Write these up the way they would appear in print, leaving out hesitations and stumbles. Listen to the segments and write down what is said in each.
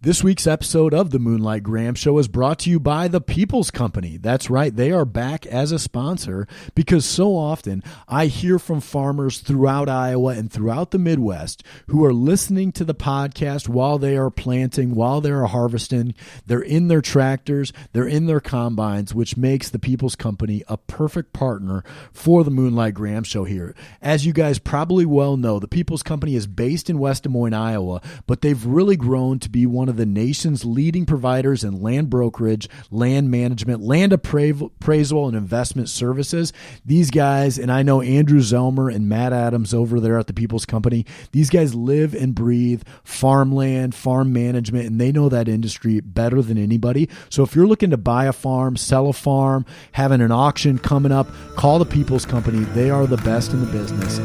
This week's episode of the Moonlight Graham Show is brought to you by the People's Company. That's right, they are back as a sponsor because so often I hear from farmers throughout Iowa and throughout the Midwest who are listening to the podcast while they are planting, while they are harvesting. They're in their tractors, they're in their combines, which makes the People's Company a perfect partner for the Moonlight Graham Show here. As you guys probably well know, the People's Company is based in West Des Moines, Iowa, but they've really grown to be one of the nation's leading providers in land brokerage, land management, land appraisal, and investment services. These guys, and I know Andrew Zelmer and Matt Adams over there at the People's Company, these guys live and breathe farmland, farm management, and they know that industry better than anybody. So if you're looking to buy a farm, sell a farm, having an auction coming up, call the People's Company. They are the best in the business.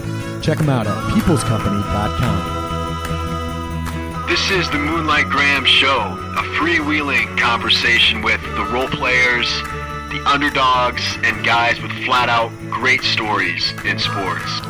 Check them out at peoplescompany.com. This is the Moonlight Graham Show, a freewheeling conversation with the role players, the underdogs, and guys with flat-out great stories in sports.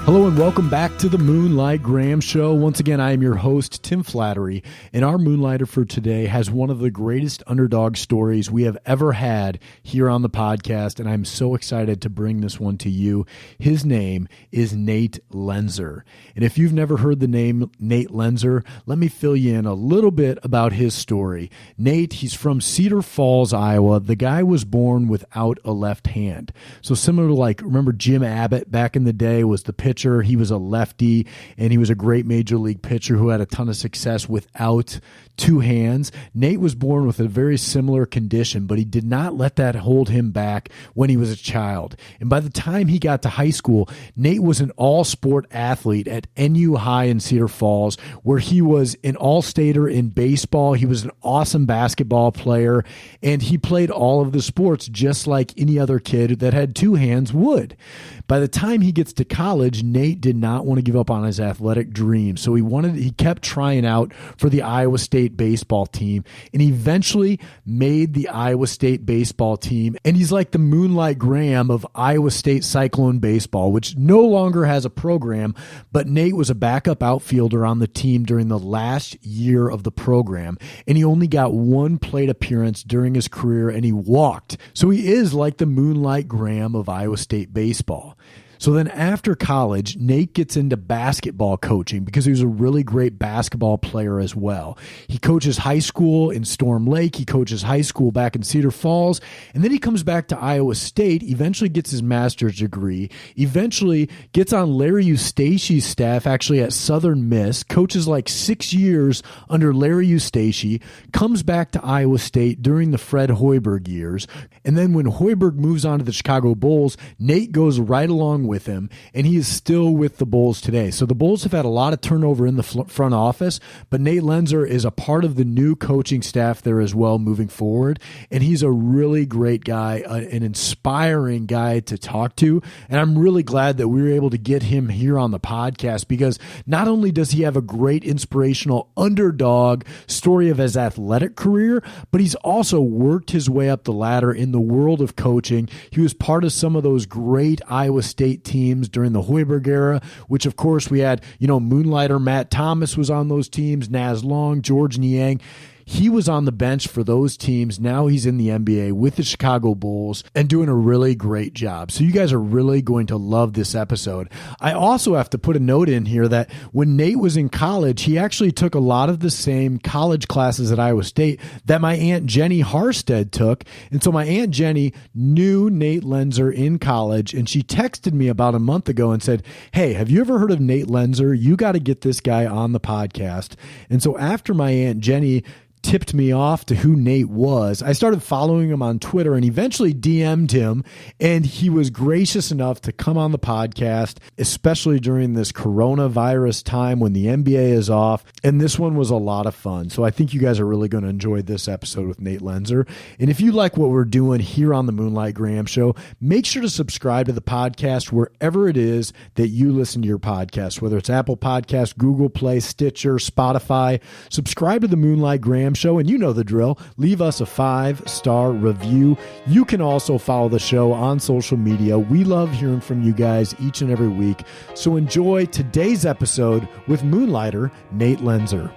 Hello and welcome back to the Moonlight Graham Show. Once again, I am your host, Tim Flattery, and our Moonlighter for today has one of the greatest underdog stories we have ever had here on the podcast, and I'm so excited to bring this one to you. His name is Nate Loenser, and if you've never heard the name Nate Loenser, let me fill you in a little bit about his story. Nate, he's from Cedar Falls, Iowa. The guy was born without a left hand. So similar to remember Jim Abbott back in the day was the pitcher. He was a lefty, and he was a great major league pitcher who had a ton of success without two hands. Nate was born with a very similar condition, but he did not let that hold him back when he was a child. And by the time he got to high school, Nate was an all-sport athlete at NU High in Cedar Falls, where he was an all-stater in baseball. He was an awesome basketball player, and he played all of the sports just like any other kid that had two hands would. By the time he gets to college, Nate did not want to give up on his athletic dream, so he kept trying out for the Iowa State baseball team, and he eventually made the Iowa State baseball team, and he's like the Moonlight Graham of Iowa State Cyclone baseball, which no longer has a program, but Nate was a backup outfielder on the team during the last year of the program, and he only got one plate appearance during his career, and he walked. So he is like the Moonlight Graham of Iowa State baseball. So then after college, Nate gets into basketball coaching because he was a really great basketball player as well. He coaches high school in Storm Lake. He coaches high school back in Cedar Falls. And then he comes back to Iowa State, eventually gets his master's degree, eventually gets on Larry Eustachy's staff actually at Southern Miss, coaches like 6 years under Larry Eustachy, comes back to Iowa State during the Fred Hoiberg years. And then when Hoiberg moves on to the Chicago Bulls, Nate goes right along with him, and he is still with the Bulls today. So the Bulls have had a lot of turnover in the front office, but Nate Loenser is a part of the new coaching staff there as well moving forward, and he's a really great guy, an inspiring guy to talk to, and I'm really glad that we were able to get him here on the podcast because not only does he have a great inspirational underdog story of his athletic career, but he's also worked his way up the ladder in the world of coaching. He was part of some of those great Iowa State teams during the Hoiberg era, which of course we had, Moonlighter Matt Thomas was on those teams, Naz Long, George Niang. He was on the bench for those teams. Now he's in the NBA with the Chicago Bulls and doing a really great job. So you guys are really going to love this episode. I also have to put a note in here that when Nate was in college, he actually took a lot of the same college classes at Iowa State that my Aunt Jenny Harstead took. And so my Aunt Jenny knew Nate Loenser in college, and she texted me about a month ago and said, "Hey, have you ever heard of Nate Loenser? You got to get this guy on the podcast." And so after my Aunt Jenny tipped me off to who Nate was, I started following him on Twitter and eventually DM'd him, and he was gracious enough to come on the podcast, especially during this coronavirus time when the NBA is off, and this one was a lot of fun. So I think you guys are really going to enjoy this episode with Nate Loenser. And if you like what we're doing here on the Moonlight Graham Show, make sure to subscribe to the podcast wherever it is that you listen to your podcast, whether it's Apple Podcasts, Google Play, Stitcher, Spotify. Subscribe to the Moonlight Graham Show, and you know the drill. Leave us a 5-star review. You can also follow the show on social media. We love hearing from you guys each and every week. So enjoy today's episode with Moonlighter Nate Loenser.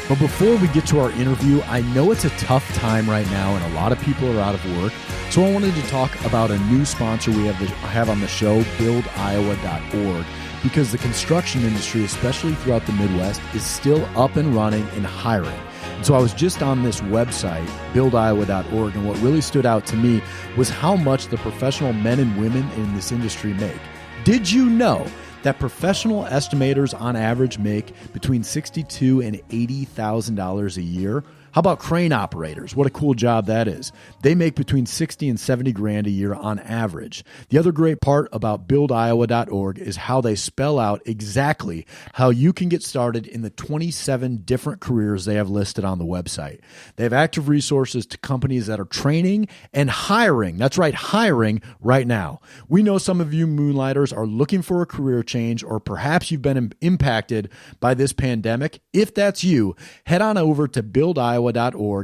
But before we get to our interview, I know it's a tough time right now and a lot of people are out of work. So I wanted to talk about a new sponsor we have on the show, buildiowa.org, because the construction industry, especially throughout the Midwest, is still up and running and hiring. And so I was just on this website, buildiowa.org, and what really stood out to me was how much the professional men and women in this industry make. Did you know that professional estimators on average make between $62,000 and $80,000 a year? How about crane operators? What a cool job that is. They make between $60,000 and $70,000 a year on average. The other great part about buildiowa.org is how they spell out exactly how you can get started in the 27 different careers they have listed on the website. They have active resources to companies that are training and hiring. That's right, hiring right now. We know some of you Moonlighters are looking for a career change, or perhaps you've been impacted by this pandemic. If that's you, head on over to buildiowa.org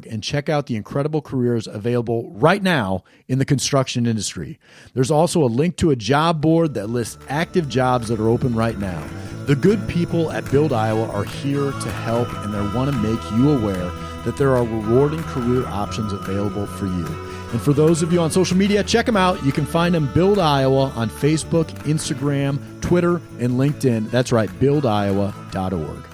and check out the incredible careers available right now in the construction industry. There's also a link to a job board that lists active jobs that are open right now. The good people at Build Iowa are here to help, and they want to make you aware that there are rewarding career options available for you. And for those of you on social media, check them out. You can find them Build Iowa on Facebook, Instagram, Twitter, and LinkedIn. That's right, buildiowa.org.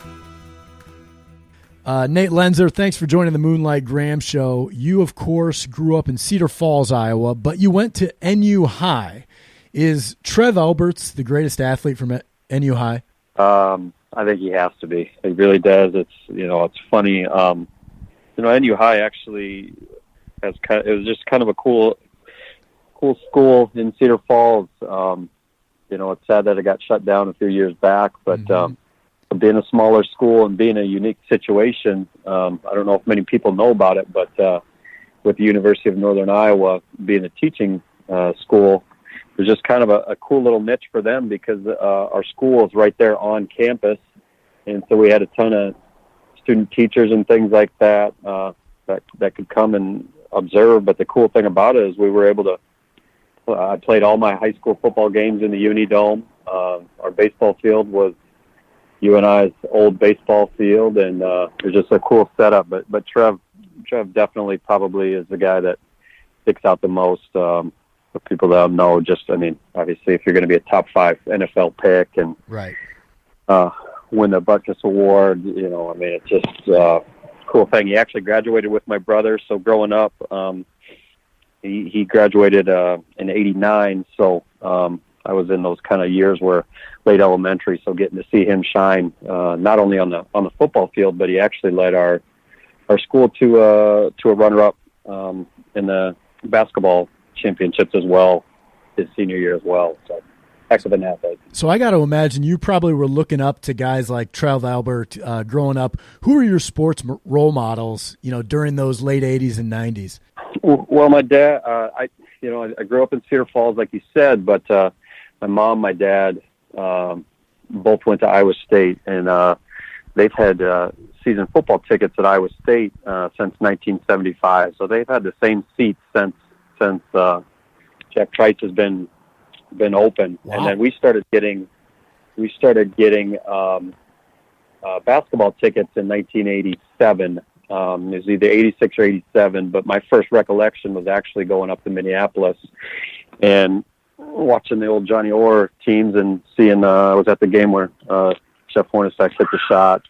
Nate Loenser, thanks for joining the Moonlight Graham Show. You, of course, grew up in Cedar Falls, Iowa, but you went to NU High. Is Trev Alberts the greatest athlete from NU High? I think he has to be. He really does. It's funny. NU High actually it was just kind of a cool school in Cedar Falls. It's sad that it got shut down a few years back, but being a smaller school and being a unique situation, I don't know if many people know about it, but with the University of Northern Iowa being a teaching school, it was just kind of a cool little niche for them because our school is right there on campus, and so we had a ton of student teachers and things like that that could come and observe. But the cool thing about it is we were able to. I played all my high school football games in the Uni Dome. Our baseball field was UNI's old baseball field, and it was just a cool setup. But Trev definitely probably is the guy that sticks out the most. For people that don't know, obviously, if you're going to be a top 5 NFL pick and right, win the Butkus Award, it's just a cool thing. He actually graduated with my brother, so growing up, he graduated in '89, so I was in those kind of years where late elementary, so getting to see him shine, not only on the football field, but he actually led our school to a runner-up in the basketball championships as well, his senior year as well. So heck of an athlete. So I got to imagine you probably were looking up to guys like Trev Albert growing up. Who were your sports role models, during those late 80s and 90s? Well, my dad, I grew up in Cedar Falls, like you said, but my mom, my dad, both went to Iowa State, and they've had season football tickets at Iowa State since 1975. So they've had the same seats since Jack Trice has been open. Wow. And then we started getting basketball tickets in 1987. It was either 86 or 87, but my first recollection was actually going up to Minneapolis and watching the old Johnny Orr teams and seeing, I was at the game where Jeff Hornacek hit the shot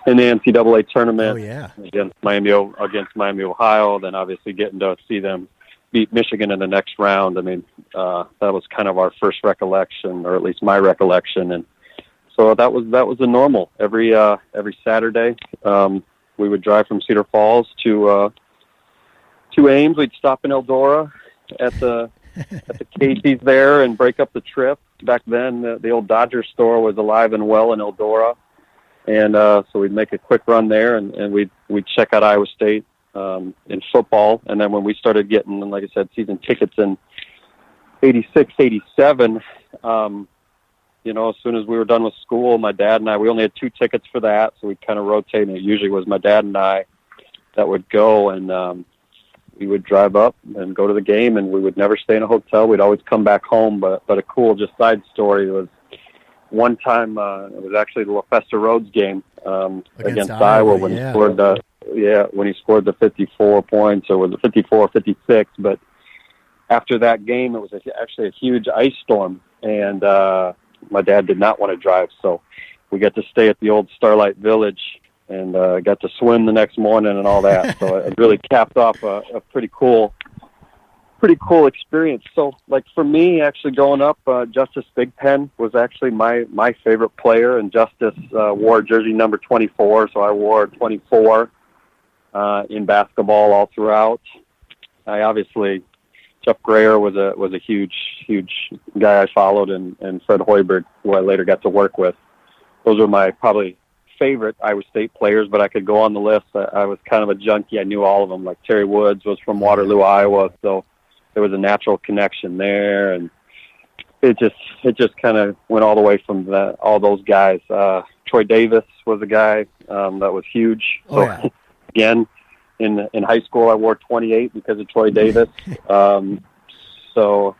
in the NCAA tournament against Miami, Ohio, then obviously getting to see them beat Michigan in the next round. That was kind of our first recollection, or at least my recollection. And so that was the normal. Every Saturday, we would drive from Cedar Falls to Ames. We'd stop in Eldora at the Casey's there and break up the trip. Back then, the old Dodger store was alive and well in Eldora, and so we'd make a quick run there, and we'd check out Iowa State in football. And then when we started getting, like I said, season tickets in 86, 87, as soon as we were done with school, my dad and I, we only had 2 tickets for that, so we kind of rotated. It usually was my dad and I that would go, and we would drive up and go to the game, and we would never stay in a hotel. We'd always come back home. But a cool just side story was one time it was actually the Lefester Rhodes game against Iowa when he scored when he scored the 54 points, or was it 54 or 56? But after that game, it was actually a huge ice storm, and my dad did not want to drive, so we got to stay at the old Starlight Village and got to swim the next morning and all that. So it really capped off a pretty cool experience. So, like, for me, actually growing up, Justice Big Pen was actually my favorite player, and Justice wore jersey number 24, so I wore 24 in basketball all throughout. I obviously, Jeff Grayer was a huge guy I followed, and Fred Hoiberg, who I later got to work with. Those were my probably favorite Iowa State players, but I could go on the list. I was kind of a junkie. I knew all of them. Like Terry Woods was from Waterloo, Iowa, so there was a natural connection there, and it just kind of went all the way from all those guys. Troy Davis was a guy that was huge. Oh, yeah. Again, in high school, I wore 28 because of Troy Davis. So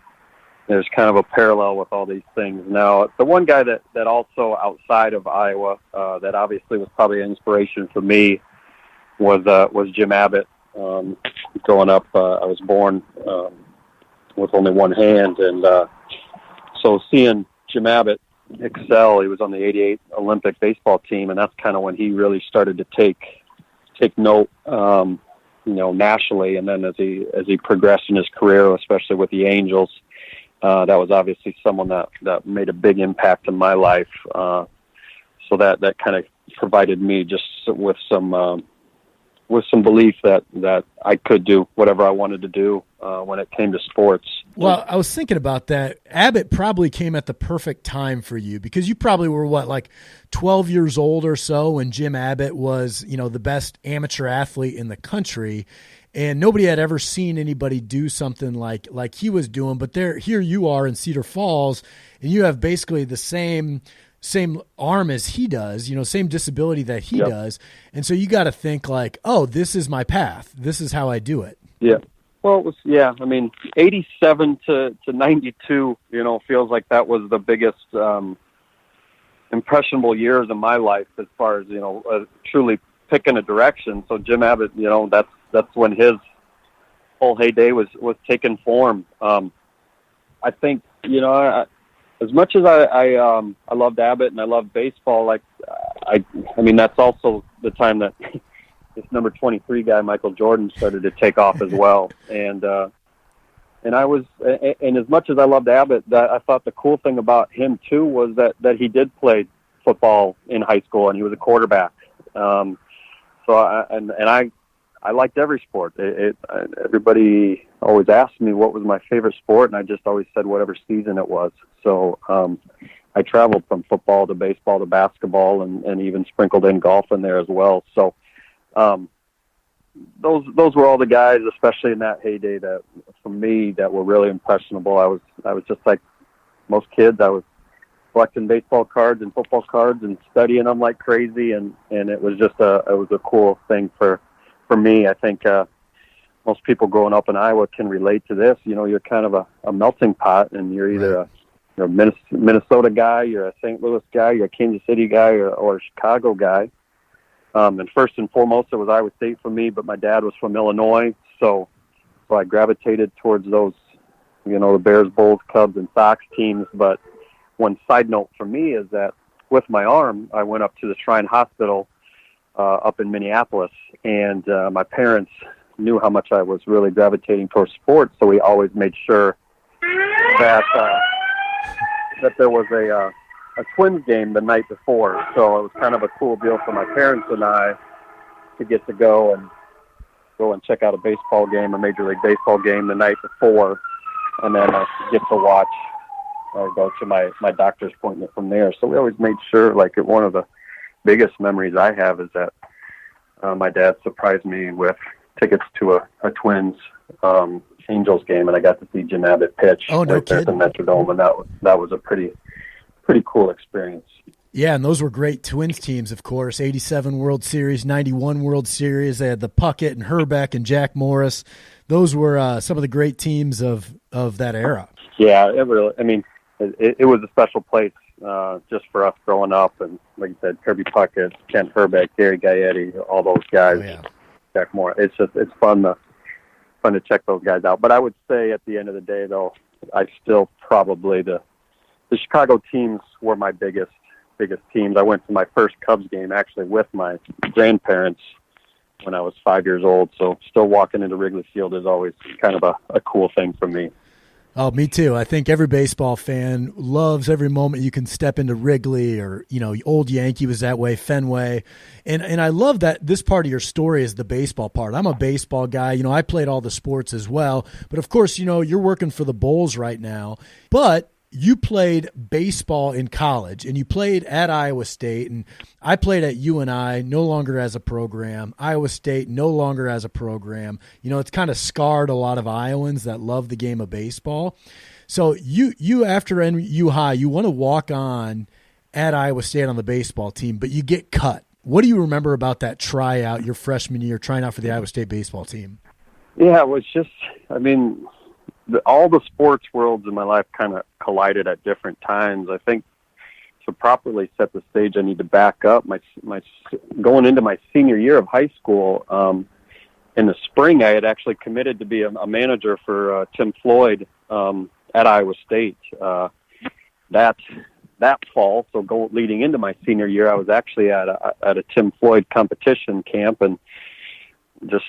there's kind of a parallel with all these things. Now, the one guy that also outside of Iowa that obviously was probably an inspiration for me was Jim Abbott. Growing up, I was born with only one hand, and so seeing Jim Abbott excel, he was on the '88 Olympic baseball team, and that's kind of when he really started to take note, nationally. And then as he progressed in his career, especially with the Angels, that was obviously someone that made a big impact in my life. So that kind of provided me just with some belief that I could do whatever I wanted to do when it came to sports. Well, I was thinking about that. Abbott probably came at the perfect time for you, because you probably were, 12 years old or so when Jim Abbott was, the best amateur athlete in the country, and nobody had ever seen anybody do something like he was doing. But here you are in Cedar Falls, and you have basically the same arm as he does, same disability that he does. And so you got to think oh, this is my path. This is how I do it. Yeah. Well, it was, 87 to 92, feels like that was the biggest impressionable years of my life as far as, truly picking a direction. So Jim Abbott, that's when his whole heyday was taking form. I think, as much as I loved Abbott and I loved baseball, that's also the time that this number 23 guy, Michael Jordan, started to take off as well. And as much as I loved Abbott, I thought the cool thing about him too was that he did play football in high school, and he was a quarterback. I liked every sport. Everybody always asked me what was my favorite sport, and I just always said whatever season it was. So I traveled from football to baseball to basketball, and even sprinkled in golf in there as well. So those were all the guys, especially in that heyday, that for me that were really impressionable. I was just like most kids. I was collecting baseball cards and football cards and studying them like crazy, and it was just a cool thing for me. I think most people growing up in Iowa can relate to this. You're kind of a melting pot, and you're either a Minnesota guy, you're a St. Louis guy, you're a Kansas City guy, or a Chicago guy. And first and foremost, it was Iowa State for me, but my dad was from Illinois, so I gravitated towards those, the Bears, Bulls, Cubs, and Sox teams. But one side note for me is that with my arm, I went up to the Shrine Hospital up in Minneapolis, and my parents knew how much I was really gravitating towards sports, so we always made sure that there was a Twins game the night before. So it was kind of a cool deal for my parents and I to get to go and check out a baseball game, a Major League Baseball game the night before, and then get to watch or go to my doctor's appointment from there. So we always made sure, one of the biggest memories I have is that my dad surprised me with tickets to a Twins Angels game, and I got to see Jim Abbott pitch there at the Metrodome, and that was a pretty cool experience. Yeah, and those were great Twins teams, of course. 87 World Series, 91 World Series. They had the Puckett and Herbeck and Jack Morris. Those were some of the great teams of that era. Yeah, it really. It was a special place just for us growing up. And like you said, Kirby Puckett, Kent Herbeck, Gary Gaetti, all those guys. Oh, yeah. Jack Moore. It's fun to check those guys out. But I would say at the end of the day, though, I still probably the Chicago teams were my biggest teams. I went to my first Cubs game actually with my grandparents when I was 5 years old. So still walking into Wrigley Field is always kind of a cool thing for me. Oh, me too. I think every baseball fan loves every moment you can step into Wrigley, or, old Yankee was that way, Fenway. And I love that this part of your story is the baseball part. I'm a baseball guy. I played all the sports as well. But, of course, you're working for the Bulls right now. But you played baseball in college, and you played at Iowa State, and I played at UNI, no longer as a program. Iowa State, no longer as a program. It's kind of scarred a lot of Iowans that love the game of baseball. So you after NU High, you want to walk on at Iowa State on the baseball team, but you get cut. What do you remember about that tryout, your freshman year, trying out for the Iowa State baseball team? Yeah, it was just, all the sports worlds in my life kind of collided at different times. I think to properly set the stage, I need to back up. My going into my senior year of high school, in the spring, I had actually committed to be a manager for Tim Floyd at Iowa State. That fall, so leading into my senior year, I was actually at a Tim Floyd competition camp, and just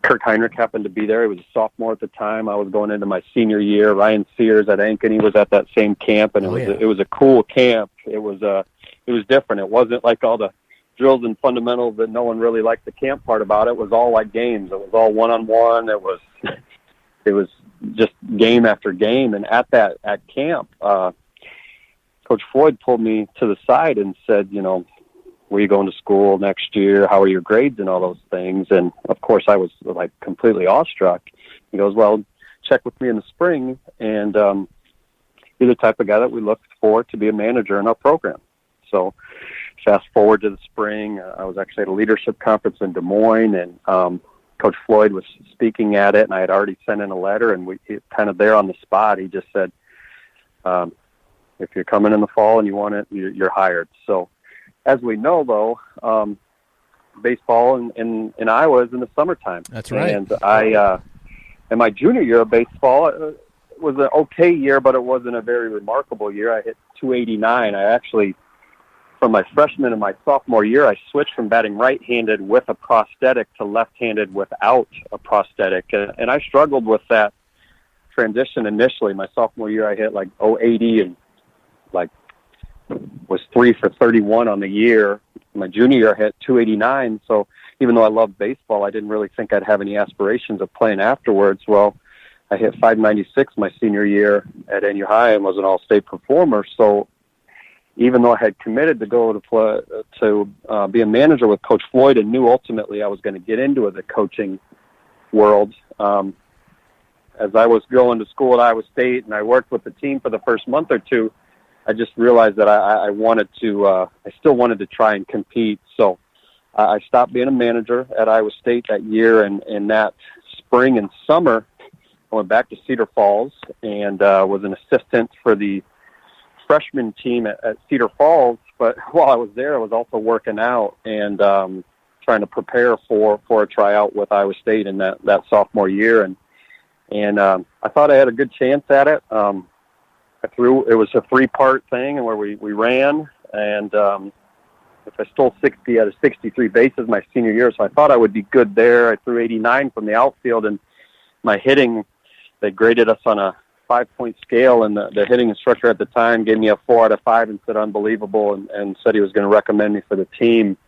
Kurt Heinrich happened to be there. He was a sophomore at the time. I was going into my senior year. Ryan Sears at Ankeny was at that same camp, and it was a cool camp. It was different. It wasn't like all the drills and fundamentals that no one really liked the camp part about. It was all like games. It was all one-on-one. It was just game after game. And at camp, Coach Floyd pulled me to the side and said, where are you going to school next year? How are your grades and all those things? And of course I was like completely awestruck. He goes, well, check with me in the spring. And you're the type of guy that we look for to be a manager in our program. So fast forward to the spring, I was actually at a leadership conference in Des Moines, and Coach Floyd was speaking at it, and I had already sent in a letter, and we kind of there on the spot, he just said, if you're coming in the fall and you want it, you're hired. So as we know, though, baseball in Iowa is in the summertime. That's right. And in my junior year of baseball, it was an okay year, but it wasn't a very remarkable year. I hit 289. I actually, from my freshman and my sophomore year, I switched from batting right-handed with a prosthetic to left-handed without a prosthetic. And I struggled with that transition initially. My sophomore year, I hit like 080 and was 3 for 31 on the year. My junior year, I hit 289. So even though I loved baseball, I didn't really think I'd have any aspirations of playing afterwards. Well, I hit 596 my senior year at NU High and was an all-state performer. So even though I had committed to go to be a manager with Coach Floyd and knew ultimately I was going to get into the coaching world, as I was going to school at Iowa State and I worked with the team for the first month or two, I just realized that I still wanted to try and compete. So I stopped being a manager at Iowa State that year, and that spring and summer, I went back to Cedar Falls and was an assistant for the freshman team at Cedar Falls. But while I was there, I was also working out and trying to prepare for a tryout with Iowa State in that sophomore year. And I thought I had a good chance at it. It was a 3-part thing where we ran, and if I stole 60 out of 63 bases my senior year, so I thought I would be good there. I threw 89 from the outfield, and my hitting, they graded us on a 5-point scale, and the hitting instructor at the time gave me a 4 out of 5 and said unbelievable, and said he was going to recommend me for the team.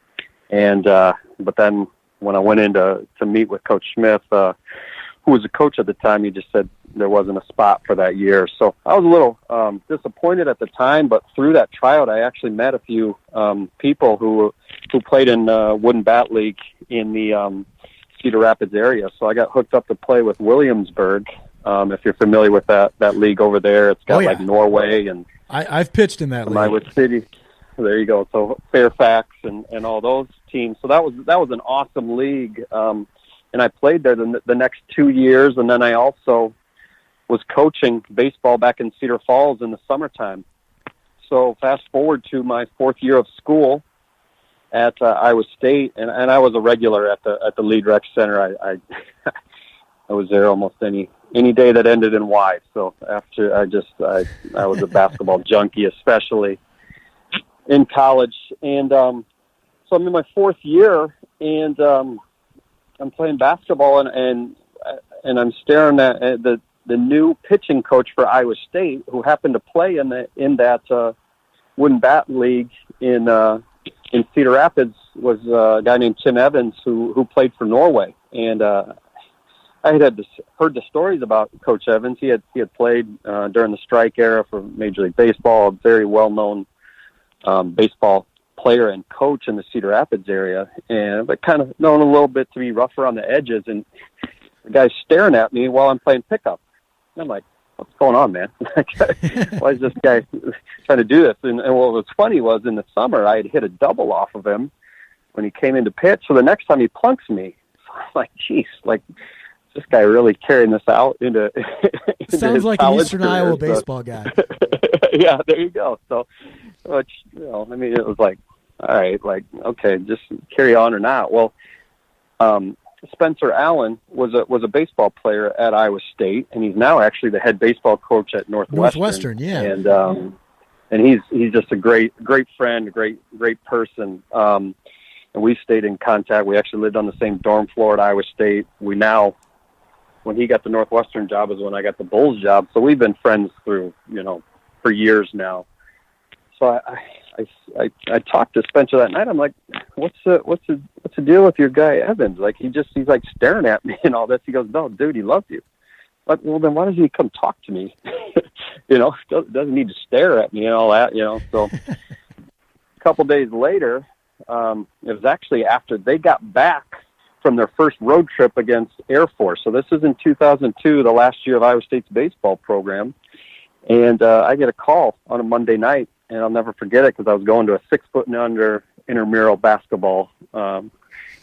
And but then when I went in to meet with Coach Smith, who was the coach at the time, he just said there wasn't a spot for that year. So I was a little disappointed at the time, but through that tryout, I actually met a few people who played in Wooden Bat League in the Cedar Rapids area. So I got hooked up to play with Williamsburg. If you're familiar with that league over there, it's got like Norway and I've pitched in that league. Iowa City. There you go. So Fairfax and all those teams. So that was an awesome league. And I played there the next 2 years, and then I also was coaching baseball back in Cedar Falls in the summertime. So fast forward to my fourth year of school at Iowa State, and I was a regular at the Lead Rec Center. I I was there almost any day that ended in Y. So after I was a basketball junkie, especially in college. And so I'm in my fourth year, and I'm playing basketball, and I'm staring at the new pitching coach for Iowa State, who happened to play in that wooden bat league in Cedar Rapids, was a guy named Tim Evans who played for Norway. And I had heard the stories about Coach Evans. He had played during the strike era for Major League Baseball, a very well-known baseball player and coach in the Cedar Rapids area, but kind of known a little bit to be rougher on the edges. And the guy's staring at me while I'm playing pickup. And I'm like, what's going on, man? Why is this guy trying to do this? And what was funny was in the summer, I had hit a double off of him when he came into pitch. So the next time he plunks me, I'm like, geez, like, this guy really carrying this out into sounds like an Eastern Iowa baseball guy. Yeah, there you go. So, which, I mean, it was like, all right, like, okay, just carry on or not. Well, Spencer Allen was a baseball player at Iowa State, and he's now actually the head baseball coach at Northwestern. Yeah. And he's just a great friend, a great person. And we stayed in contact. We actually lived on the same dorm floor at Iowa State. When he got the Northwestern job is when I got the Bulls job. So we've been friends through, for years now. So I talked to Spencer that night. I'm like, what's the deal with your guy Evans? Like he's like staring at me and all this. He goes, no, dude, he loves you. But well, then why doesn't he come talk to me? Doesn't need to stare at me and all that. So a couple days later, it was actually after they got back from their first road trip against Air Force. So this is in 2002, the last year of Iowa State's baseball program. And I get a call on a Monday night, and I'll never forget it because I was going to a 6 and under intramural basketball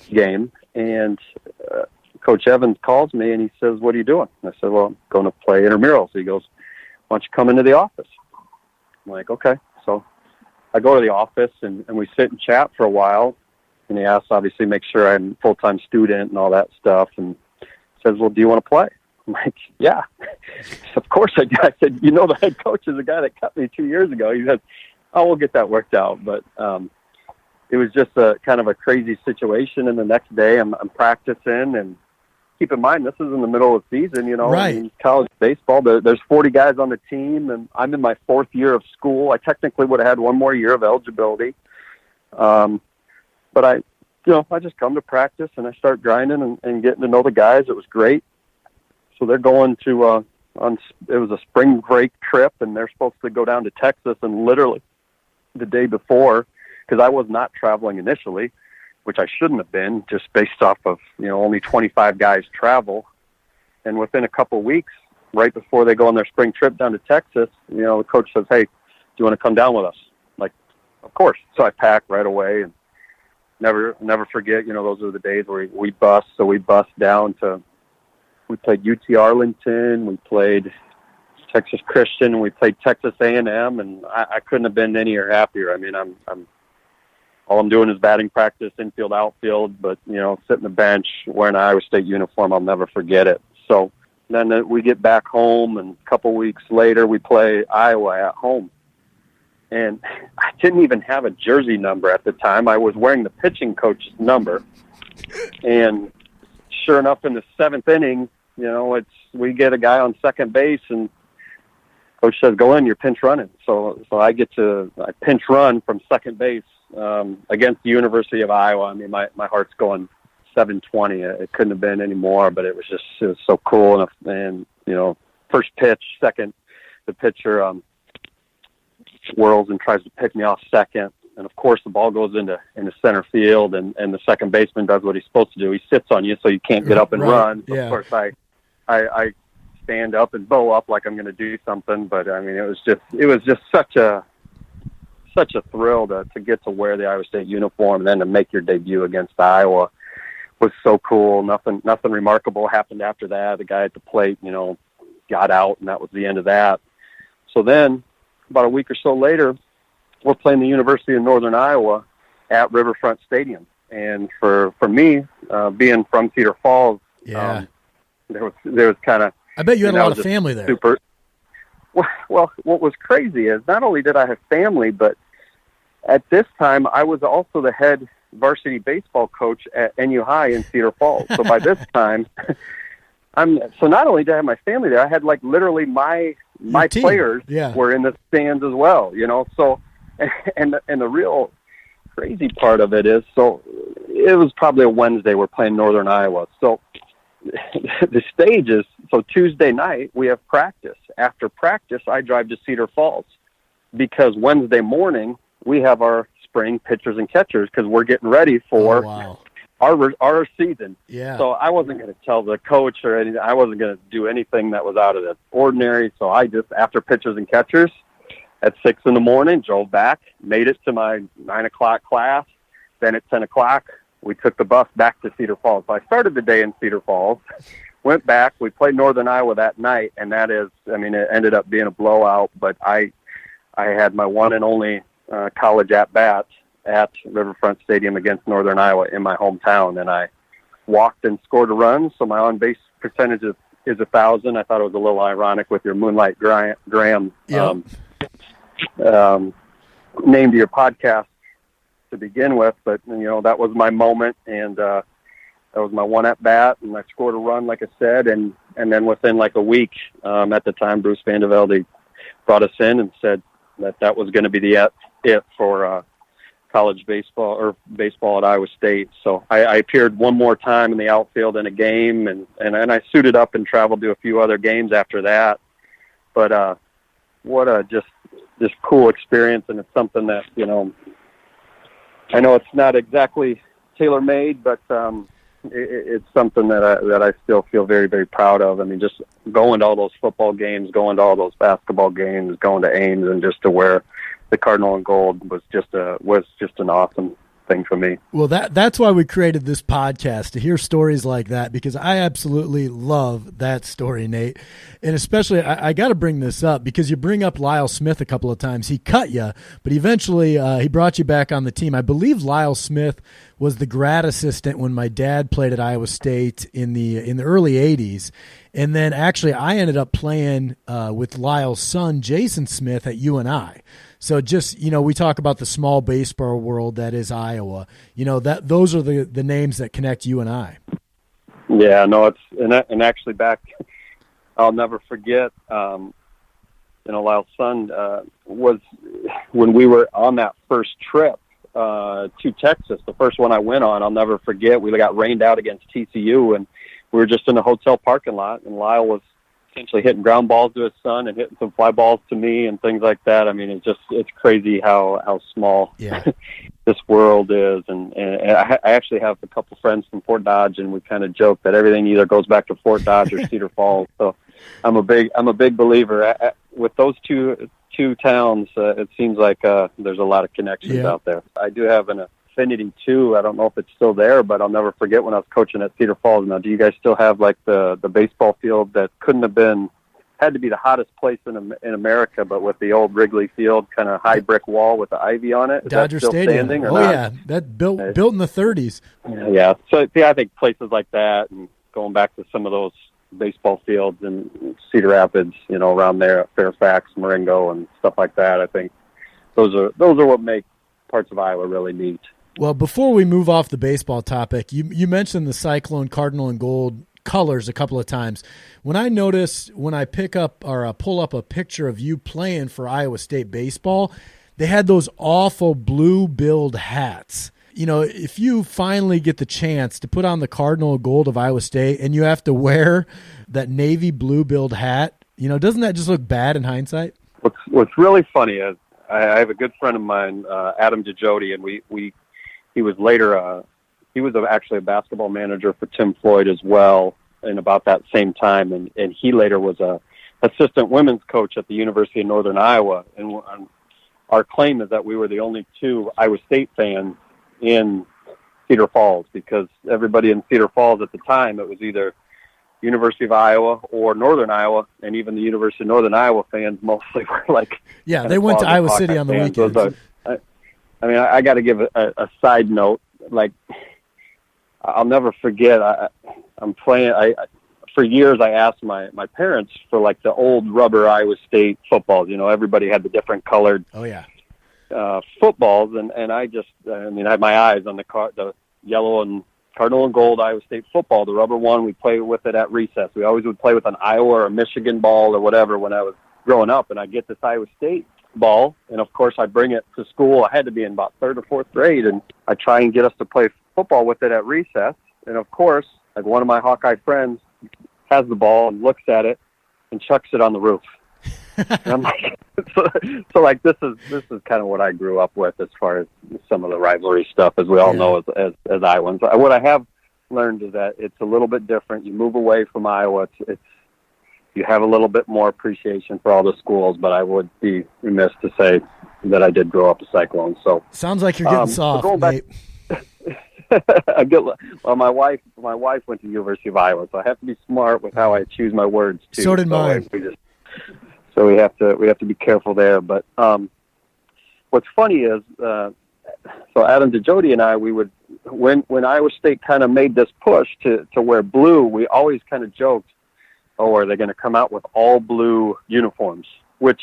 game. And Coach Evans calls me, and he says, what are you doing? And I said, well, I'm going to play intramurals. He goes, why don't you come into the office? I'm like, okay. So I go to the office, and we sit and chat for a while. And he asks, obviously, make sure I'm a full-time student and all that stuff. And says, well, do you want to play? I'm like, yeah. Of course I do. I said, the head coach is the guy that cut me 2 years ago. He said, oh, we'll get that worked out. But it was just a kind of a crazy situation. And the next day I'm practicing. And keep in mind, this is in the middle of the season, Right. In college baseball. There's 40 guys on the team, and I'm in my fourth year of school. I technically would have had one more year of eligibility. But I just come to practice and I start grinding and getting to know the guys. It was great. So they're going to, it was a spring break trip, and they're supposed to go down to Texas, and literally the day before, because I was not traveling initially, which I shouldn't have been, just based off of, only 25 guys travel. And within a couple of weeks, right before they go on their spring trip down to Texas, the coach says, hey, do you want to come down with us? I'm like, of course. So I pack right away, and never forget, those are the days where we bus. So we bus down we played UT Arlington, we played Texas Christian, and we played Texas A&M, and I couldn't have been any happier. I mean, all I'm doing is batting practice, infield, outfield, but, sitting the bench, wearing an Iowa State uniform, I'll never forget it. So then we get back home, and a couple weeks later, we play Iowa at home. And I didn't even have a jersey number at the time. I was wearing the pitching coach's number. And sure enough, in the seventh inning, we get a guy on second base, and coach says, go in, you're pinch running. So I pinch run from second base against the University of Iowa. I mean, my heart's going 720. It couldn't have been any more, but it was so cool. And first pitch, second, the pitcher whirls and tries to pick me off second. And of course the ball goes into center field, and the second baseman does what he's supposed to do. He sits on you so you can't get up and run. So yeah. Of course I stand up and bow up like I'm going to do something. But I mean, it was just such a thrill to get to wear the Iowa State uniform, and then to make your debut against Iowa was so cool. Nothing remarkable happened after that. The guy at the plate, got out, and that was the end of that. So then, about a week or so later, we're playing the University of Northern Iowa at Riverfront Stadium. And for me, being from Cedar Falls, yeah, there was kind of, I bet you had a lot of family there. Well, what was crazy is not only did I have family, but at this time I was also the head varsity baseball coach at NU High in Cedar Falls. So by this time, so not only did I have my family there, I had like literally my players were in the stands as well, you know. So, and the real crazy part of it is, so it was probably a Wednesday. We're playing Northern Iowa. So the stage is, so Tuesday night we have practice. After practice, I drive to Cedar Falls because Wednesday morning we have our spring pitchers and catchers because we're getting ready for our season. Yeah. So I wasn't going to tell the coach or anything. I wasn't going to do anything that was out of the ordinary. So I just, after pitchers and catchers at 6 a.m, drove back, made it to my 9 o'clock class. Then at 10 o'clock, we took the bus back to Cedar Falls. So I started the day in Cedar Falls, went back. We played Northern Iowa that night, and that is, I mean, it ended up being a blowout, but I had my one and only college at-bat at Riverfront Stadium against Northern Iowa in my hometown, and I walked and scored a run, so my on-base percentage is 1,000. I thought it was a little ironic with your Moonlight Graham name to your podcast to begin with, but you know, that was my moment, and that was my one at bat, and I scored a run, like I said, and then within like a week, at the time, Bruce Vandevelde brought us in and said that was going to be it for college baseball or baseball at Iowa State. So I appeared one more time in the outfield in a game, and I suited up and traveled to a few other games after that. But what a just cool experience, and it's something that, you know, I know it's not exactly tailor-made, but it's something that I still feel very, very proud of. I mean, just going to all those football games, going to all those basketball games, going to Ames, and just to wear the Cardinal and Gold was just an awesome thing for me. Well, that's why we created this podcast, to hear stories like that, because I absolutely love that story, Nate. And especially, I got to bring this up because you bring up Lyle Smith a couple of times. He cut you, but eventually he brought you back on the team. I believe Lyle Smith was the grad assistant when my dad played at Iowa State in the early 80s. And then actually I ended up playing with Lyle's son, Jason Smith, at UNI. So just, you know, we talk about the small baseball world that is Iowa. You know, that those are the names that connect you and I. Yeah, no, it's and actually back, I'll never forget. You know, Lyle's son was when we were on that first trip to Texas. The first one I went on, I'll never forget. We got rained out against TCU, and we were just in the hotel parking lot, and Lyle was essentially hitting ground balls to his son and hitting some fly balls to me and things like that. I mean, it's crazy how small this world is. And I actually have a couple friends from Fort Dodge, and we kind of joke that everything either goes back to Fort Dodge or Cedar Falls. So I'm a big believer with those two towns. It seems like there's a lot of connections out there. I do have an affinity too. I don't know if it's still there, but I'll never forget when I was coaching at Cedar Falls. Now, do you guys still have like the baseball field that had to be the hottest place in America, but with the old Wrigley Field kind of high brick wall with the ivy on it? Is Dodger that still Stadium. Standing or not? Yeah, that built in the 30s. Yeah. So I think places like that, and going back to some of those baseball fields in Cedar Rapids, you know, around there, Fairfax, Marengo, and stuff like that. I think those are what make parts of Iowa really neat. Well, before we move off the baseball topic, you mentioned the Cyclone, Cardinal, and Gold colors a couple of times. When I pick up or pull up a picture of you playing for Iowa State baseball, they had those awful blue-billed hats. You know, if you finally get the chance to put on the Cardinal and Gold of Iowa State and you have to wear that navy blue-billed hat, you know, doesn't that just look bad in hindsight? What's really funny is I have a good friend of mine, Adam DeJody, and he was later he was actually a basketball manager for Tim Floyd as well, in about that same time, and he later was a assistant women's coach at the University of Northern Iowa. And our claim is that we were the only two Iowa State fans in Cedar Falls, because everybody in Cedar Falls at the time, it was either University of Iowa or Northern Iowa, and even the University of Northern Iowa fans mostly were like, they went to Iowa City on the weekends. I got to give a side note. Like, I'll never forget. I'm playing. For years I asked my parents for like the old rubber Iowa State footballs. Everybody had the different colored footballs, and I had my eyes on the yellow and Cardinal and gold Iowa State football, the rubber one. We played with it at recess. We always would play with an Iowa or a Michigan ball or whatever when I was growing up, and I get this Iowa State ball, and of course I bring it to school. I had to be in about 3rd or 4th grade, and I try and get us to play football with it at recess. And of course, like, one of my Hawkeye friends has the ball and looks at it and chucks it on the roof. And I'm like, so like this is kind of what I grew up with as far as some of the rivalry stuff, as we all know as Iowans. What I have learned is that it's a little bit different. You move away from Iowa, it's you have a little bit more appreciation for all the schools, but I would be remiss to say that I did grow up a Cyclone. So sounds like you're getting soft, Nate. Well, my wife went to the University of Iowa, so I have to be smart with how I choose my words too. So did mine. So we have to be careful there. But what's funny is, so Adam DeJody and I, we would, when Iowa State kind of made this push to wear blue, we always kind of joked, oh, are they going to come out with all blue uniforms? Which,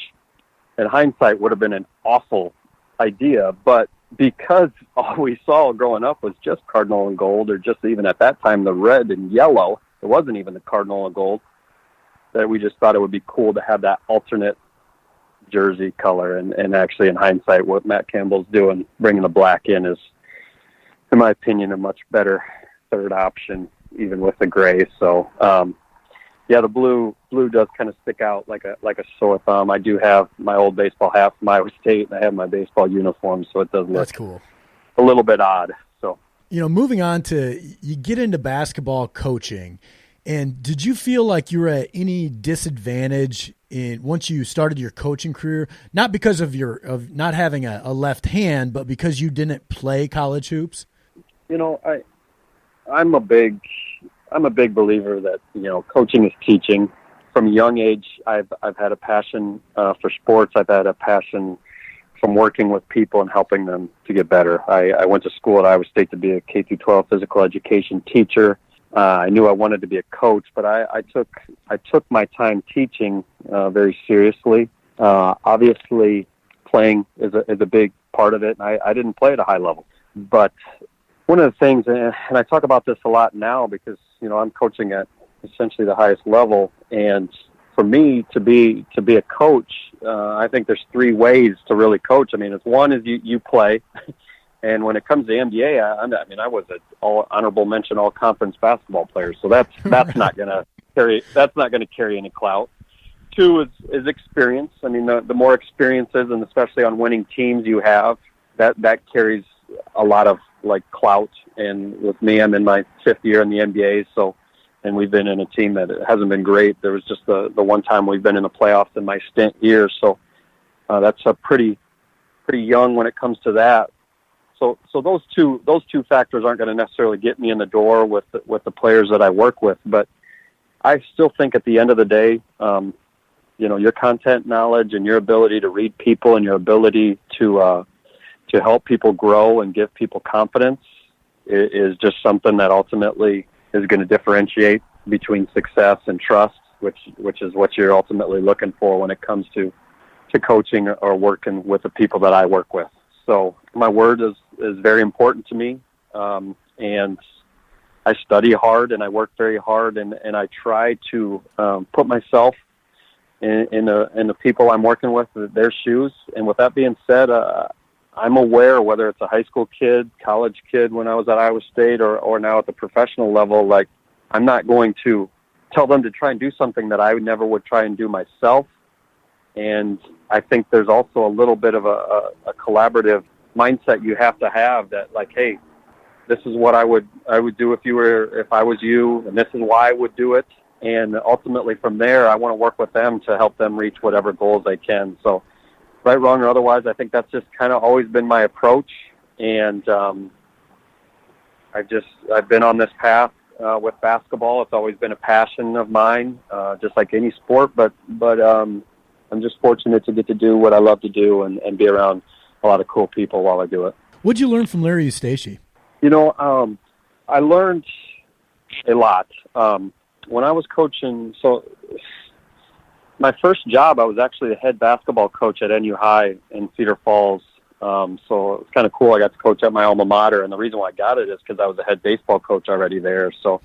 in hindsight, would have been an awful idea, but because all we saw growing up was just Cardinal and gold, or just even at that time the red and yellow, it wasn't even the Cardinal and gold, that we just thought it would be cool to have that alternate jersey color. And actually, in hindsight, what Matt Campbell's doing, bringing the black in, is, in my opinion, a much better third option, even with the gray. So, the blue does kind of stick out like a sore thumb. I do have my old baseball hat from Iowa State, and I have my baseball uniform, so it does look That's cool. A little bit odd. So, moving on to, you get into basketball coaching, and did you feel like you were at any disadvantage once you started your coaching career, not because of not having a left hand, but because you didn't play college hoops? I'm a big believer that, coaching is teaching. From a young age, I've had a passion for sports. I've had a passion from working with people and helping them to get better. I went to school at Iowa State to be a K-12 physical education teacher. I knew I wanted to be a coach, but I took my time teaching very seriously. Obviously, playing is a big part of it. I didn't play at a high level, but one of the things, and I talk about this a lot now because, I'm coaching at essentially the highest level. And for me to be a coach, I think there's 3 ways to really coach. One is you play. And when it comes to NBA, I was an honorable mention all conference basketball player. So that's not going to carry any clout. 2 is experience. The more experiences, and especially on winning teams you have, that carries a lot of clout. And with me, I'm in my 5th year in the NBA, and we've been in a team that hasn't been great. There was just the one time we've been in the playoffs in my stint year, so that's a pretty young when it comes to that. So those two factors aren't going to necessarily get me in the door with the players that I work with, but I still think at the end of the day, your content knowledge and your ability to read people and your ability to help people grow and give people confidence is just something that ultimately is going to differentiate between success and trust, which is what you're ultimately looking for when it comes to coaching or working with the people that I work with. So my word is very important to me, and I study hard and I work very hard, and I try to put myself in the people I'm working with, their shoes. And with that being said, I'm aware, whether it's a high school kid, college kid when I was at Iowa State, or now at the professional level, I'm not going to tell them to try and do something that I never would try and do myself. And I think there's also a little bit of a collaborative mindset you have to have, that hey, this is what I would do if I was you, and this is why I would do it. And ultimately from there, I want to work with them to help them reach whatever goals they can. So right, wrong, or otherwise, I think that's just kind of always been my approach. And I've been on this path with basketball. It's always been a passion of mine, just like any sport. But I'm just fortunate to get to do what I love to do and be around a lot of cool people while I do it. What'd you learn from Larry Eustachy? I learned a lot. When I was coaching, so my first job, I was actually the head basketball coach at NU High in Cedar Falls. So it's kind of cool. I got to coach at my alma mater, and the reason why I got it is because I was a head baseball coach already there. So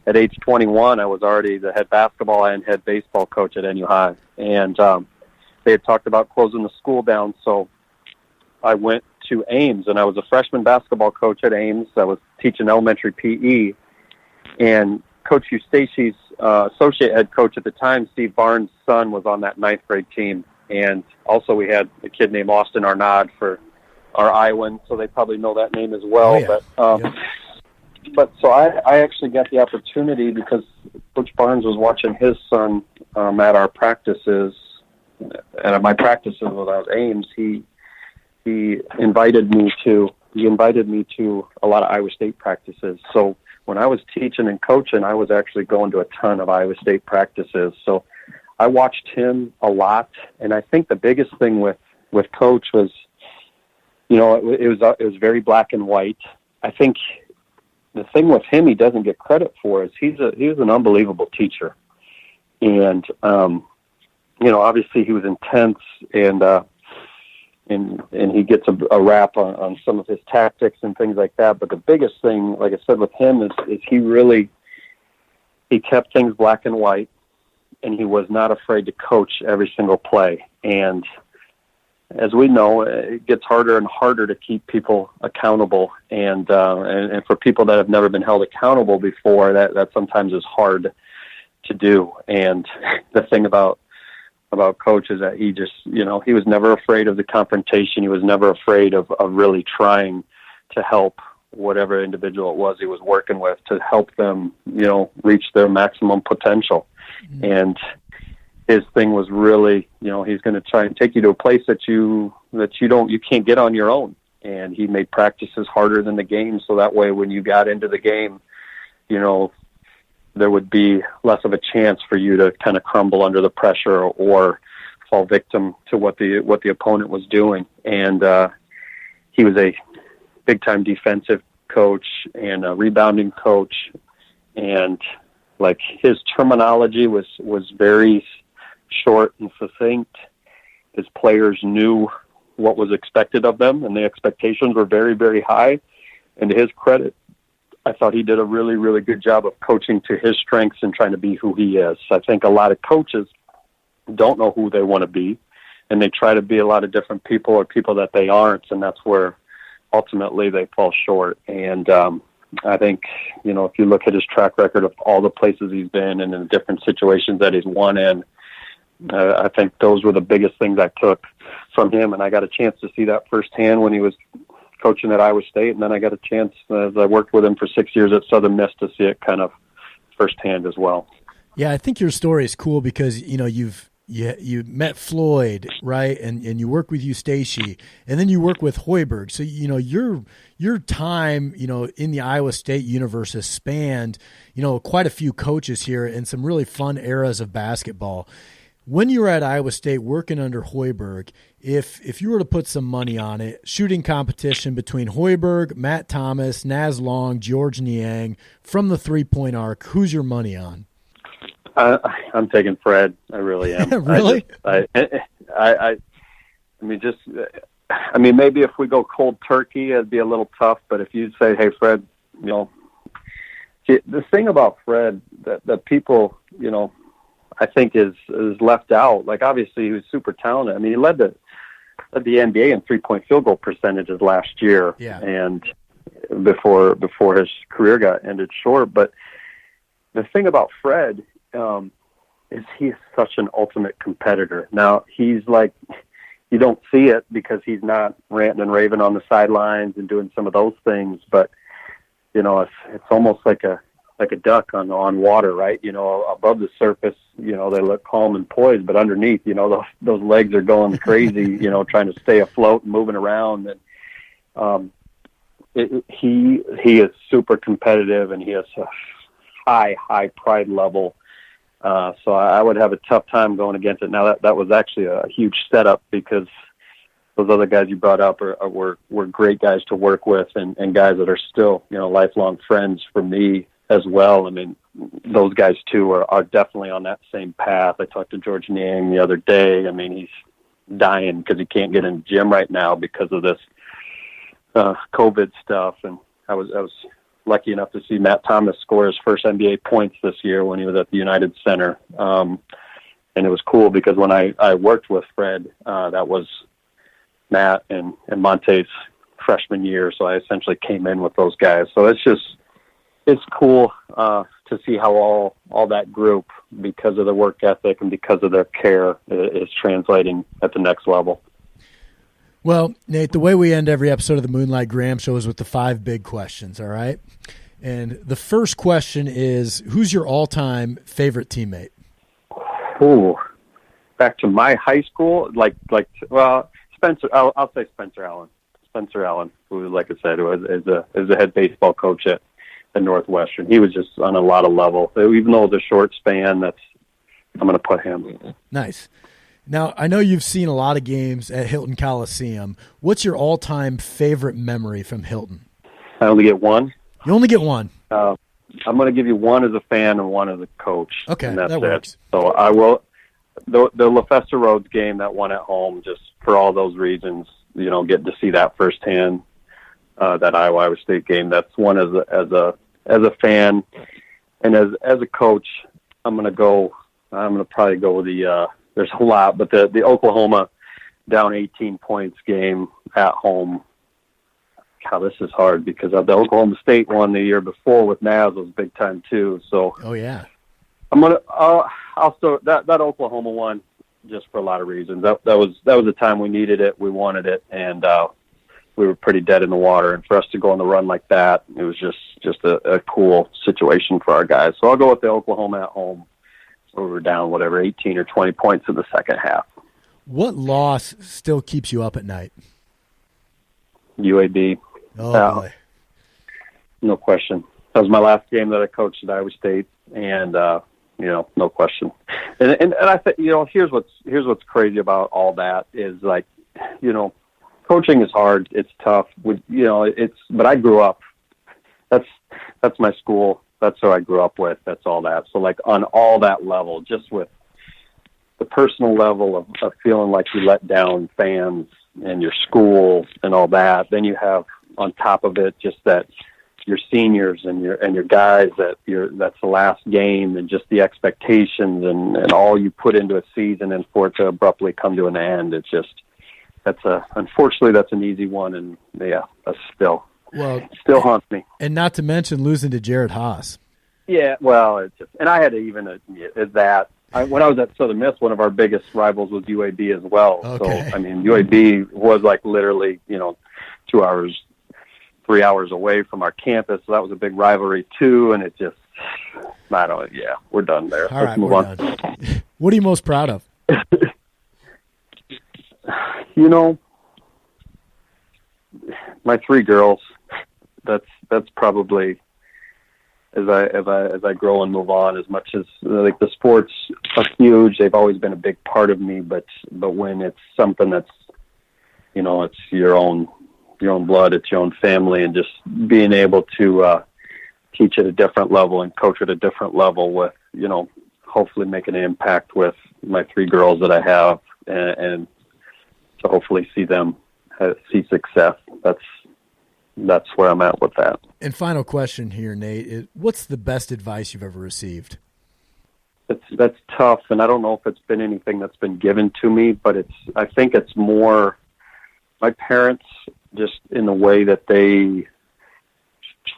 at age 21, I was already the head basketball and head baseball coach at NU High. And they had talked about closing the school down, so I went to Ames, and I was a freshman basketball coach at Ames. I was teaching elementary PE, and Coach Eustachy's associate head coach at the time, Steve Barnes' son, was on that 9th grade team. And also we had a kid named Austin Arnaud for our Iowan, so they probably know that name as well. Oh, yeah. But so I actually got the opportunity because Coach Barnes was watching his son at our practices, and at my practices when I was Ames, he invited me to a lot of Iowa State practices. So when I was teaching and coaching, I was actually going to a ton of Iowa State practices. So I watched him a lot, and I think the biggest thing with Coach was, it was very black and white. I think the thing with him he doesn't get credit for is he was an unbelievable teacher, and obviously he was intense, and he gets a rap on some of his tactics and things like that. But the biggest thing, like I said, with him is he kept things black and white, and he was not afraid to coach every single play. And as we know, it gets harder and harder to keep people accountable, and for people that have never been held accountable before, that sometimes is hard to do. And the thing about Coach is that he just, he was never afraid of the confrontation. He was never afraid of really trying to help whatever individual it was he was working with, to help them, reach their maximum potential. Mm-hmm. And his thing was really, he's going to try and take you to a place that you can't get on your own. And he made practices harder than the game, so that way when you got into the game, there would be less of a chance for you to kind of crumble under the pressure or fall victim to what the opponent was doing. And he was a big-time defensive coach and a rebounding coach, and like his terminology was very short and succinct. His players knew what was expected of them, and the expectations were very, very high. And to his credit, I thought he did a really, really good job of coaching to his strengths and trying to be who he is. I think a lot of coaches don't know who they want to be, and they try to be a lot of different people or people that they aren't, and that's where ultimately they fall short. And I think, if you look at his track record of all the places he's been and in the different situations that he's won in, I think those were the biggest things I took from him, and I got a chance to see that firsthand when he was coaching at Iowa State, and then I got a chance as I worked with him for 6 years at Southern Miss to see it kind of firsthand as well. Yeah, I think your story is cool because you met Floyd, right, and you work with Eustachy, and then you work with Hoiberg. So your time in the Iowa State universe has spanned quite a few coaches here and some really fun eras of basketball. When you were at Iowa State working under Hoiberg, if you were to put some money on it, shooting competition between Hoiberg, Matt Thomas, Naz Long, George Niang, from the three-point arc, who's your money on? I'm taking Fred. I really am. Really? Maybe if we go cold turkey, it'd be a little tough. But if you say, "Hey, Fred," the thing about Fred that people, I think is left out. Like, obviously he was super talented. I mean, he led the NBA in 3-point field goal percentages last year. Yeah. And before his career got ended short. But the thing about Fred is he's such an ultimate competitor. Now, he's like, you don't see it because he's not ranting and raving on the sidelines and doing some of those things, but it's almost like a duck on water, right? Above the surface, they look calm and poised, but underneath, those legs are going crazy, trying to stay afloat and moving around. And he is super competitive, and he has a high pride level. So I would have a tough time going against it. Now that was actually a huge setup because those other guys you brought up were great guys to work with, and guys that are still, lifelong friends for me as well. I mean, those guys too are definitely on that same path. I talked to George Niang the other day. I mean, he's dying because he can't get in the gym right now because of this COVID stuff. And I was lucky enough to see Matt Thomas score his first NBA points this year when he was at the United Center. And it was cool because when I worked with Fred, that was Matt and Monte's freshman year. So I essentially came in with those guys. So it's cool to see how all that group, because of their work ethic and because of their care, is translating at the next level. Well, Nate, the way we end every episode of the Moonlight Graham Show is with the 5 big questions, all right? And the first question is, who's your all-time favorite teammate? Ooh, back to my high school, Spencer. I'll say Spencer Allen. Spencer Allen, who, like I said, is a head baseball coach at Northwestern. He was just on a lot of level. Even though it was a short span, I'm going to put him. Nice. Now, I know you've seen a lot of games at Hilton Coliseum. What's your all-time favorite memory from Hilton? I only get one. You only get one. I'm going to give you one as a fan and one as a coach. Okay, and that's that works. It. So I will. The LaFesta Rhodes game, that one at home, just for all those reasons, getting to see that firsthand. That Iowa State game. That's one as a fan, and as a coach, I'm going to probably go with there's a lot, but the Oklahoma down 18 points game at home. God, this is hard because the Oklahoma State one the year before with Naz was big time too. So, oh yeah, I'll still that Oklahoma one just for a lot of reasons. That was the time we needed it, we wanted it, and we were pretty dead in the water. And for us to go on the run like that, it was just a cool situation for our guys. So I'll go with the Oklahoma at home. We were down, 18 or 20 points in the second half. What loss still keeps you up at night? UAB. Oh, boy. No question. That was my last game that I coached at Iowa State, and no question. And I think here's what's crazy about all that is coaching is hard. It's tough. But I grew up. That's my school. That's who I grew up with. That's all that. So on all that level, just with the personal level of feeling like you let down fans and your school and all that, then you have on top of it just that your seniors and your guys that's the last game, and just the expectations and all you put into a season, and for it to abruptly come to an end. It's just unfortunately that's an easy one, and yeah, that's still haunts me. And not to mention losing to Jared Haas. Yeah, well, and I had to even admit that. When I was at Southern Miss, one of our biggest rivals was UAB as well. Okay. So, UAB was literally, 2 hours, 3 hours away from our campus. So that was a big rivalry too. And it just, we're done there. All right, we're done. What are you most proud of? My 3 girls. That's probably, as I grow and move on, as much as the sports are huge, they've always been a big part of me. But when it's something that's, it's your own blood, it's your own family, and just being able to teach at a different level and coach at a different level with, hopefully making an impact with my 3 girls that I have, and to hopefully see them see success. That's where I'm at with that. And final question here, Nate, what's the best advice you've ever received? That's tough, and I don't know if it's been anything that's been given to me, but I think it's more my parents, just in the way that they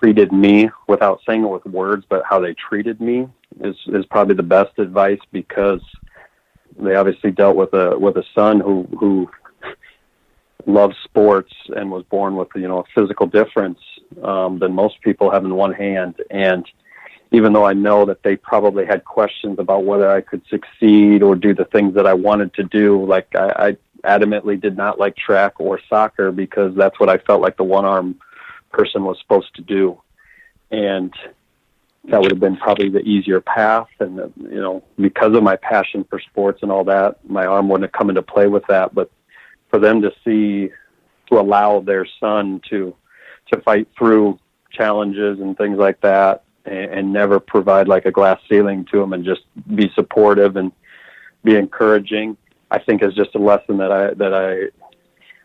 treated me, without saying it with words, but how they treated me is probably the best advice, because they obviously dealt with a son who loves sports and was born with a physical difference than most people have in one hand. And even though I know that they probably had questions about whether I could succeed or do the things that I wanted to do, I adamantly did not like track or soccer, because that's what I felt like the one-arm person was supposed to do. And that would have been probably the easier path. And, because of my passion for sports and all that, my arm wouldn't have come into play with that. But for them to allow their son to fight through challenges and things like that, and never provide like a glass ceiling to them, and just be supportive and be encouraging, I think is just a lesson that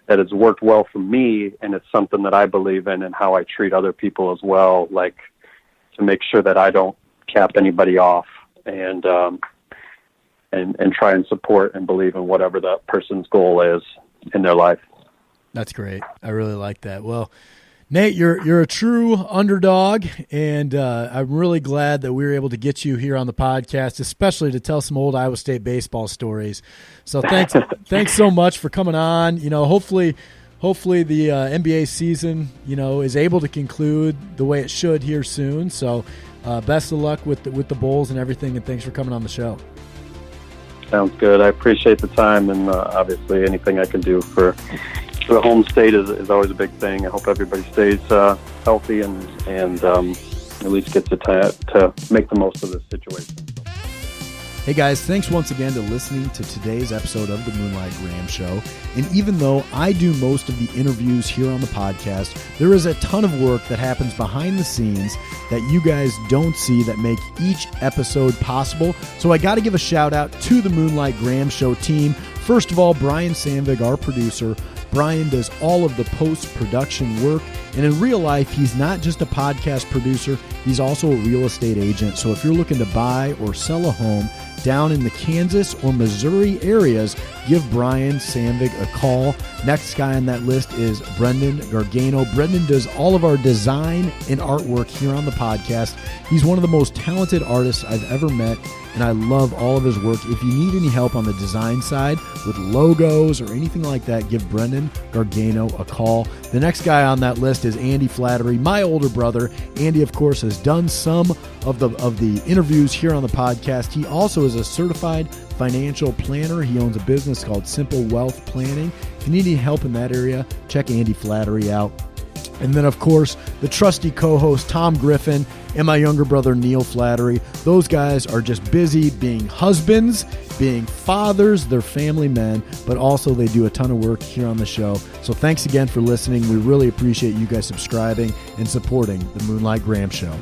has worked well for me, and it's something that I believe in, and how I treat other people as well, like to make sure that I don't cap anybody off, and try and support and believe in whatever that person's goal is in their life. That's great. I really like that. Well, Nate, you're a true underdog, and I'm really glad that we were able to get you here on the podcast, especially to tell some old Iowa State baseball stories. So thanks so much for coming on. Hopefully the NBA season, is able to conclude the way it should here soon. So best of luck with the Bulls and everything, and thanks for coming on the show. Sounds good. I appreciate the time, and obviously anything I can do for the home state is always a big thing. I hope everybody stays healthy and at least gets to make the most of this situation. Hey guys, thanks once again to listening to today's episode of the Moonlight Graham Show. And even though I do most of the interviews here on the podcast, there is a ton of work that happens behind the scenes that you guys don't see that make each episode possible. So I got to give a shout out to the Moonlight Graham Show team. First of all, Brian Sandvig, our producer. Brian does all of the post-production work, and in real life, he's not just a podcast producer, he's also a real estate agent. So if you're looking to buy or sell a home down in the Kansas or Missouri areas, give Brian Sandvig a call. Next guy on that list is Brendan Gargano. Brendan does all of our design and artwork here on the podcast. He's one of the most talented artists I've ever met, and I love all of his work. If you need any help on the design side with logos or anything like that, give Brendan Gargano a call. The next guy on that list is Andy Flattery, my older brother. Andy, of course, has done some of the interviews here on the podcast. He also is a certified financial planner. He owns a business called Simple Wealth Planning. If you need any help in that area, check Andy Flattery out. And then, of course, the trusty co-host Tom Griffin and my younger brother Neil Flattery. Those guys are just busy being husbands, being fathers, they're family men, but also they do a ton of work here on the show. So thanks again for listening. We really appreciate you guys subscribing and supporting the Moonlight Graham Show.